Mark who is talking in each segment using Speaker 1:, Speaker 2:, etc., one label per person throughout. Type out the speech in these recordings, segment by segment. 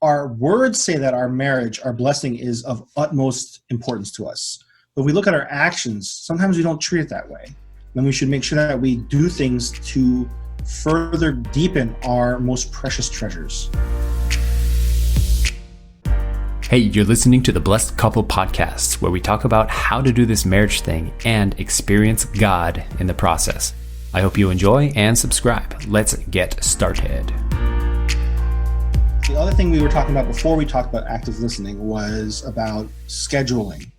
Speaker 1: Our words say that our marriage, our blessing is of utmost importance to us. But we look at our actions, sometimes we don't treat it that way. Then we should make sure that we do things to further deepen our most precious treasures.
Speaker 2: Hey, you're listening to the Blessed Couple Podcast, where we talk about how to do this marriage thing and experience God in the process. I hope you enjoy and subscribe. Let's get started.
Speaker 1: The other thing we were talking about before we talked about active listening was about scheduling,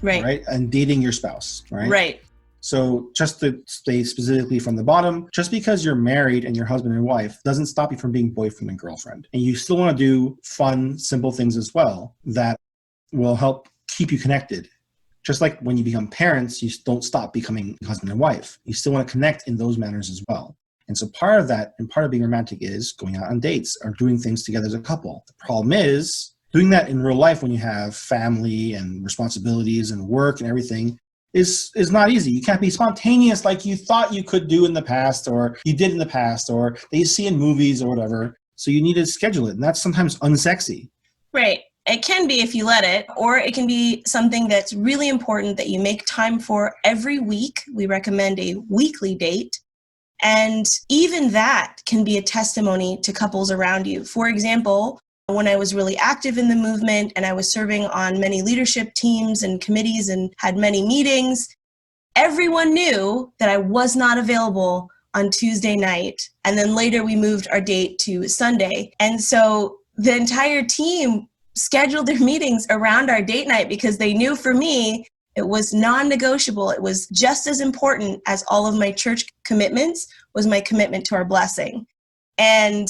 Speaker 1: right? And dating your spouse, right?
Speaker 3: Right.
Speaker 1: So just to stay specifically from the bottom, just because you're married and you're husband and wife doesn't stop you from being boyfriend and girlfriend. And you still want to do fun, simple things as well that will help keep you connected. Just like when you become parents, you don't stop becoming husband and wife. You still want to connect in those manners as well. And so part of that and part of being romantic is going out on dates or doing things together as a couple. The problem is doing that in real life when you have family and responsibilities and work and everything is not easy. You can't be spontaneous like you thought you could do in the past or you did in the past or that you see in movies or whatever. So you need to schedule it. And that's sometimes unsexy.
Speaker 3: Right. It can be if you let it, or it can be something that's really important that you make time for every week. We recommend a weekly date. And even that can be a testimony to couples around you. For example, when I was really active in the movement and I was serving on many leadership teams and committees and had many meetings, everyone knew that I was not available on Tuesday night. And then later we moved our date to Sunday. And so the entire team scheduled their meetings around our date night because they knew for me, it was non-negotiable. It was just as important as all of my church commitments was my commitment to our blessing. And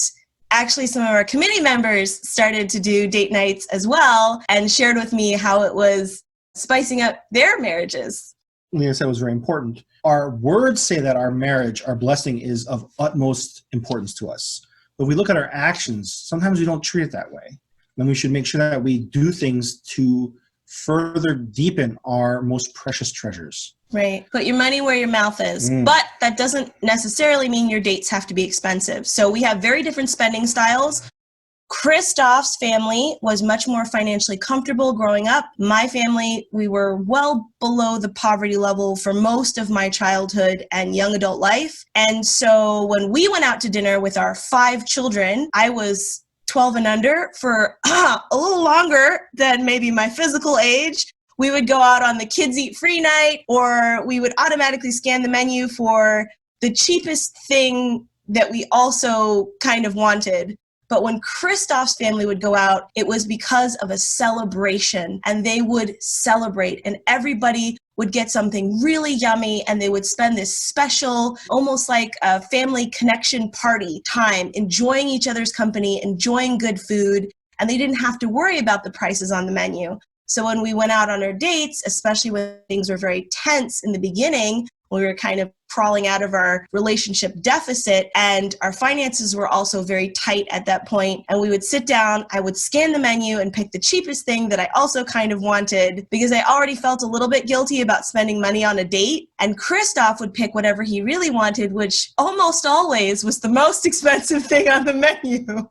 Speaker 3: actually, some of our committee members started to do date nights as well and shared with me how it was spicing up their marriages.
Speaker 1: Lena said it was very important. Our words say that our marriage, our blessing is of utmost importance to us. But we look at our actions, sometimes we don't treat it that way. Then we should make sure that we do things to further deepen our most precious treasures.
Speaker 3: Right. Put your money where your mouth is. But that doesn't necessarily mean your dates have to be expensive. So we have very different spending styles. Christoph's family was much more financially comfortable growing up. My family, we were well below the poverty level for most of my childhood and young adult life. And so when we went out to dinner with our 5 children, I was 12 and under for a little longer than maybe my physical age. We would go out on the kids eat free night, or we would automatically scan the menu for the cheapest thing that we also kind of wanted. But when Christoph's family would go out, it was because of a celebration, and they would celebrate, and everybody would get something really yummy, and they would spend this special, almost like a family connection party time, enjoying each other's company, enjoying good food, and they didn't have to worry about the prices on the menu. So when we went out on our dates, especially when things were very tense in the beginning, we were kind of crawling out of our relationship deficit, and our finances were also very tight at that point. And we would sit down, I would scan the menu and pick the cheapest thing that I also kind of wanted because I already felt a little bit guilty about spending money on a date. And Christoph would pick whatever he really wanted, which almost always was the most expensive thing on the menu.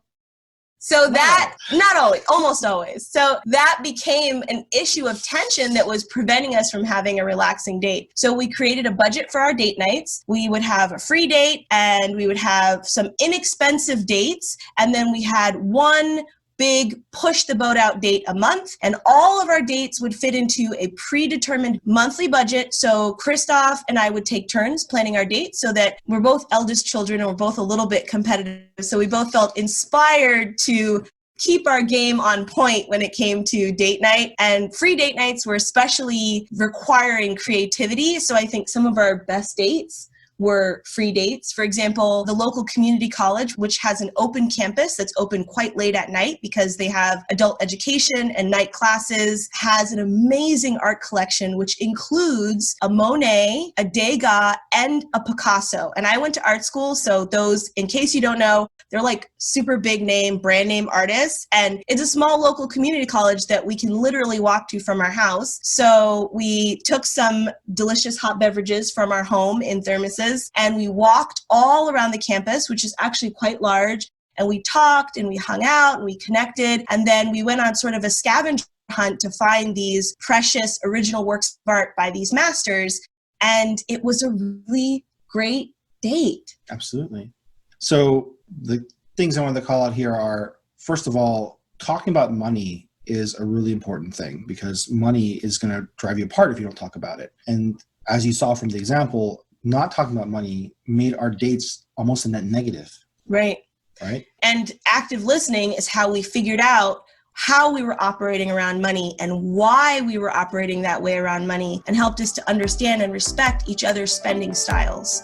Speaker 3: So that, not always, almost always. So that became an issue of tension that was preventing us from having a relaxing date. So we created a budget for our date nights. We would have a free date and we would have some inexpensive dates. And then we had one big push the boat out date a month, and all of our dates would fit into a predetermined monthly budget. So Christoph and I would take turns planning our dates so that we're both eldest children and we're both a little bit competitive. So we both felt inspired to keep our game on point when it came to date night. And free date nights were especially requiring creativity. So I think some of our best dates were free dates. For example, the local community college, which has an open campus that's open quite late at night because they have adult education and night classes, has an amazing art collection, which includes a Monet, a Degas, and a Picasso. And I went to art school, so those, in case you don't know, they're like super big name, brand name artists. And it's a small local community college that we can literally walk to from our house. So we took some delicious hot beverages from our home in thermoses, and we walked all around the campus, which is actually quite large. and we talked and we hung out and we connected. And then we went on sort of a scavenger hunt to find these precious original works of art by these masters. And it was a really great date.
Speaker 1: Absolutely. So the things I wanted to call out here are, first of all, talking about money is a really important thing because money is going to drive you apart if you don't talk about it. And as you saw from the example, not talking about money made our dates almost a net negative.
Speaker 3: Right.
Speaker 1: Right.
Speaker 3: And active listening is how we figured out how we were operating around money and why we were operating that way around money, and helped us to understand and respect each other's spending styles.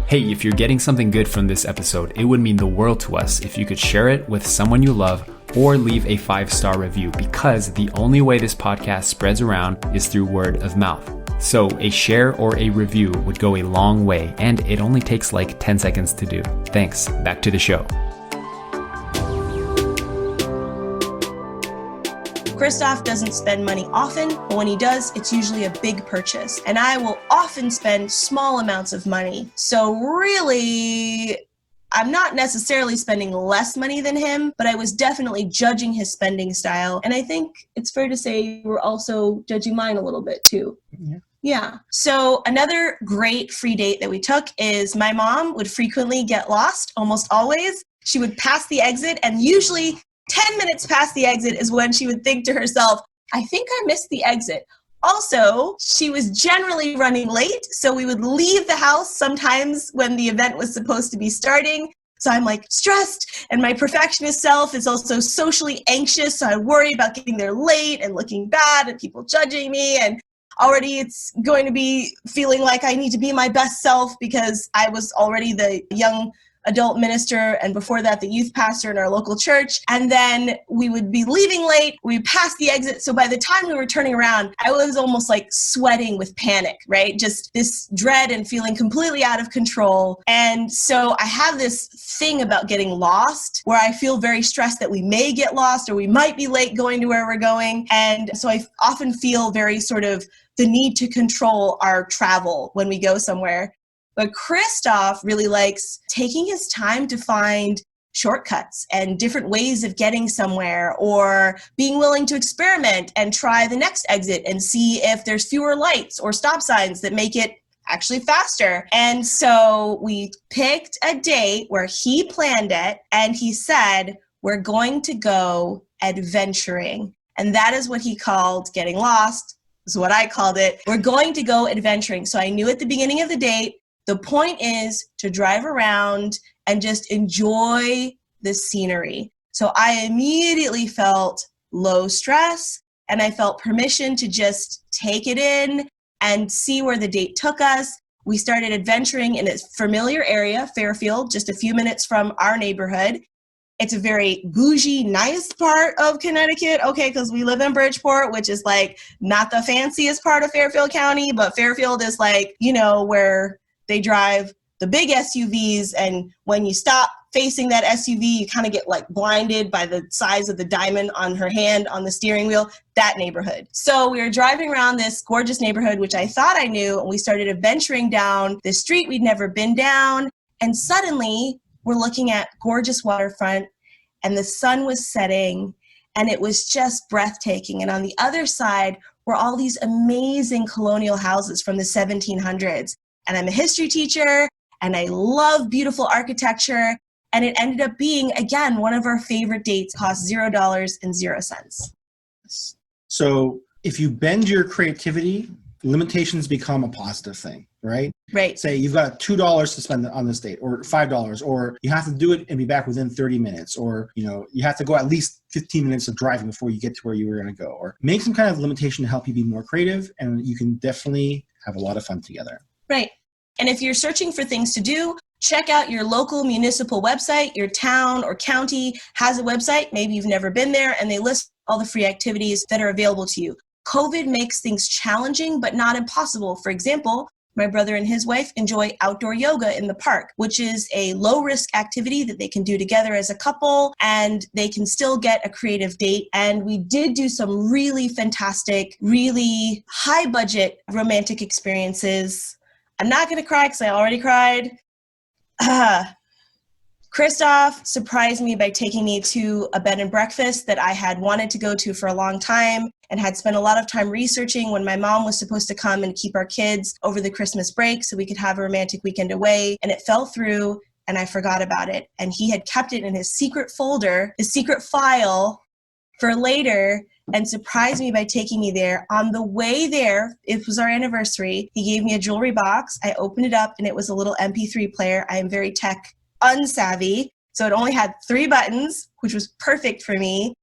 Speaker 2: Hey, if you're getting something good from this episode, it would mean the world to us if you could share it with someone you love or leave a 5-star review, because the only way this podcast spreads around is through word of mouth. So a share or a review would go a long way, and it only takes like 10 seconds to do. Thanks. Back to the show.
Speaker 3: Christoph doesn't spend money often, but when he does, it's usually a big purchase. And I will often spend small amounts of money. So really, I'm not necessarily spending less money than him, but I was definitely judging his spending style. And I think it's fair to say we're also judging mine a little bit too. Yeah. So another great free date that we took is my mom would frequently get lost, almost always. She would pass the exit, and usually 10 minutes past the exit is when she would think to herself, I think I missed the exit. Also, she was generally running late, so we would leave the house sometimes when the event was supposed to be starting. So I'm like stressed, and my perfectionist self is also socially anxious, so I worry about getting there late and looking bad and people judging me, and already it's going to be feeling like I need to be my best self because I was already the young adult minister, and before that, the youth pastor in our local church. And then we would be leaving late. We passed the exit. So by the time we were turning around, I was almost like sweating with panic, right? Just this dread and feeling completely out of control. And so I have this thing about getting lost where I feel very stressed that we may get lost or we might be late going to where we're going. And so I often feel very sort of the need to control our travel when we go somewhere. But Christoph really likes taking his time to find shortcuts and different ways of getting somewhere, or being willing to experiment and try the next exit and see if there's fewer lights or stop signs that make it actually faster. And so we picked a date where he planned it, and he said, we're going to go adventuring. And that is what he called getting lost, is what I called it. We're going to go adventuring. So I knew at the beginning of the date, the point is to drive around and just enjoy the scenery. So I immediately felt low stress, and I felt permission to just take it in and see where the date took us. We started adventuring in a familiar area, Fairfield, just a few minutes from our neighborhood. It's a very bougie, nice part of Connecticut, okay, because we live in Bridgeport, which is like not the fanciest part of Fairfield County, but Fairfield is like, you know, where they drive the big SUVs, and when you stop facing that SUV, you kind of get like blinded by the size of the diamond on her hand on the steering wheel, that neighborhood. So we were driving around this gorgeous neighborhood, which I thought I knew, and we started adventuring down this street we'd never been down, and suddenly we're looking at gorgeous waterfront, and the sun was setting, and it was just breathtaking. And on the other side were all these amazing colonial houses from the 1700s. And I'm a history teacher, and I love beautiful architecture. And it ended up being, again, one of our favorite dates. Cost $0.00.
Speaker 1: So if you bend your creativity, limitations become a positive thing, right?
Speaker 3: Right.
Speaker 1: Say you've got $2 to spend on this date, or $5, or you have to do it and be back within 30 minutes, or you have to go at least 15 minutes of driving before you get to where you were going to go, or make some kind of limitation to help you be more creative, and you can definitely have a lot of fun together.
Speaker 3: Right. And if you're searching for things to do, check out your local municipal website. Your town or county has a website. Maybe you've never been there, and they list all the free activities that are available to you. COVID makes things challenging, but not impossible. For example, my brother and his wife enjoy outdoor yoga in the park, which is a low-risk activity that they can do together as a couple, and they can still get a creative date. And we did do some really fantastic, really high-budget romantic experiences. I'm not going to cry because I already cried. Christoph surprised me by taking me to a bed and breakfast that I had wanted to go to for a long time and had spent a lot of time researching when my mom was supposed to come and keep our kids over the Christmas break so we could have a romantic weekend away. And it fell through and I forgot about it. And he had kept it in his secret folder, his secret file for later, and surprised me by taking me there. On the way there, it was our anniversary, he gave me a jewelry box. I opened it up and it was a little MP3 player. I am very tech unsavvy, so it only had 3 buttons, which was perfect for me.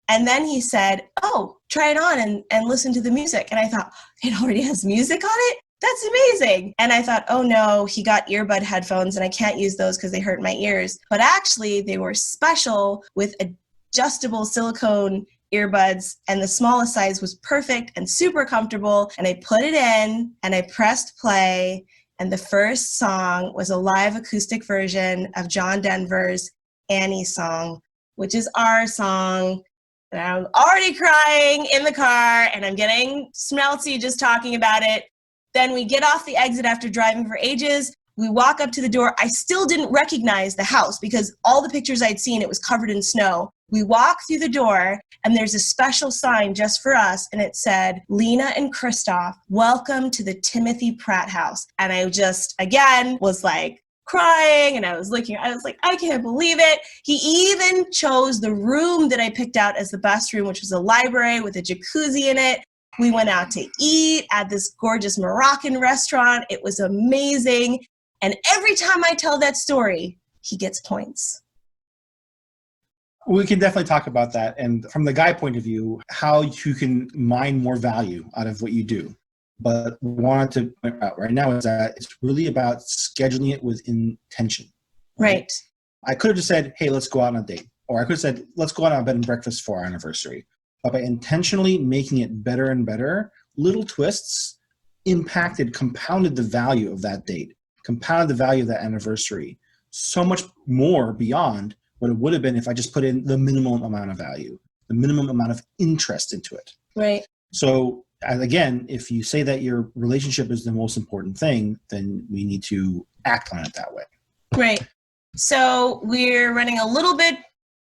Speaker 3: And then he said, oh, try it on and listen to the music. And I thought, it already has music on it? That's amazing. And I thought, oh no, he got earbud headphones and I can't use those because they hurt my ears. But actually they were special with adjustable silicone earbuds, and the smallest size was perfect and super comfortable. And I put it in and I pressed play. And the first song was a live acoustic version of John Denver's Annie's Song, which is our song. And I'm already crying in the car and I'm getting smelty just talking about it. Then we get off the exit after driving for ages. We walk up to the door. I still didn't recognize the house because all the pictures I'd seen, it was covered in snow. We walk through the door and there's a special sign just for us. And it said, Lena and Christoph, welcome to the Timothy Pratt house. And I just, again, was like crying and I was like, I can't believe it. He even chose the room that I picked out as the best room, which was a library with a jacuzzi in it. We went out to eat at this gorgeous Moroccan restaurant. It was amazing. And every time I tell that story, he gets points.
Speaker 1: We can definitely talk about that. And from the guy point of view, how you can mine more value out of what you do. But wanted to point out right now is that it's really about scheduling it with intention.
Speaker 3: Right.
Speaker 1: I could have just said, hey, let's go out on a date. Or I could have said, let's go out on a bed and breakfast for our anniversary. But by intentionally making it better and better, little twists compounded the value of that date, compounded the value of that anniversary so much more beyond what it would have been if I just put in the minimum amount of value, the minimum amount of interest into it.
Speaker 3: Right.
Speaker 1: So again, if you say that your relationship is the most important thing, then we need to act on it that way. Right.
Speaker 3: So we're running a little bit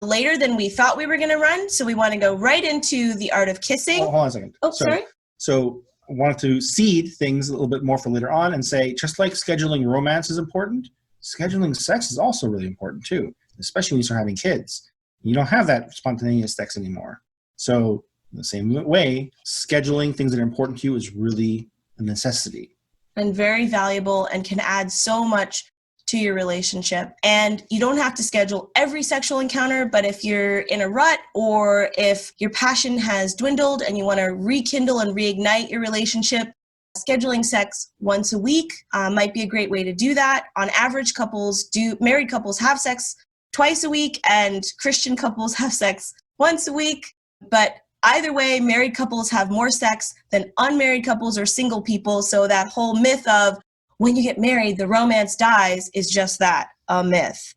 Speaker 3: later than we thought we were going to run. So we want to go right into the art of kissing.
Speaker 1: Hold on a second.
Speaker 3: Sorry.
Speaker 1: So I wanted to seed things a little bit more for later on and say, just like scheduling romance is important, scheduling sex is also really important too, especially when you start having kids. You don't have that spontaneous sex anymore. So in the same way, scheduling things that are important to you is really a necessity.
Speaker 3: And very valuable and can add so much to your relationship. And you don't have to schedule every sexual encounter, but if you're in a rut or if your passion has dwindled and you want to rekindle and reignite your relationship, scheduling sex once a week might be a great way to do that. On average, married couples have sex twice a week and Christian couples have sex once a week. But either way, married couples have more sex than unmarried couples or single people. So that whole myth of when you get married, the romance dies is just that, a myth.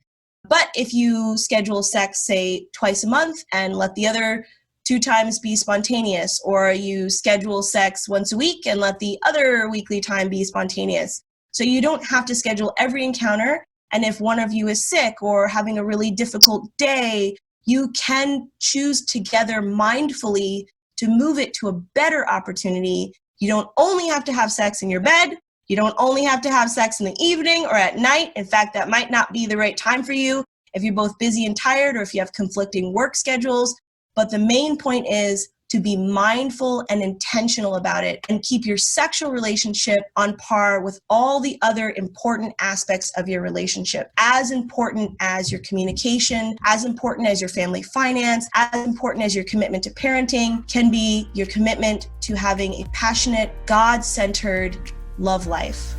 Speaker 3: But if you schedule sex, say, twice a month and let the other 2 times be spontaneous, or you schedule sex once a week and let the other weekly time be spontaneous. So you don't have to schedule every encounter. And if one of you is sick or having a really difficult day, you can choose together mindfully to move it to a better opportunity. You don't only have to have sex in your bed. You don't only have to have sex in the evening or at night. In fact, that might not be the right time for you if you're both busy and tired or if you have conflicting work schedules. But the main point is to be mindful and intentional about it and keep your sexual relationship on par with all the other important aspects of your relationship. As important as your communication, as important as your family finance, as important as your commitment to parenting can be your commitment to having a passionate, God-centered love life.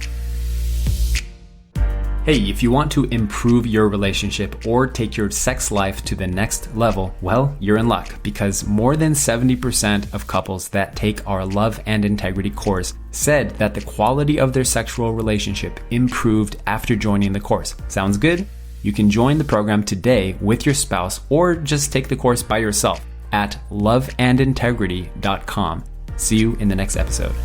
Speaker 2: Hey, if you want to improve your relationship or take your sex life to the next level, well, you're in luck because more than 70% of couples that take our Love and Integrity course said that the quality of their sexual relationship improved after joining the course. Sounds good? You can join the program today with your spouse or just take the course by yourself at loveandintegrity.com. See you in the next episode.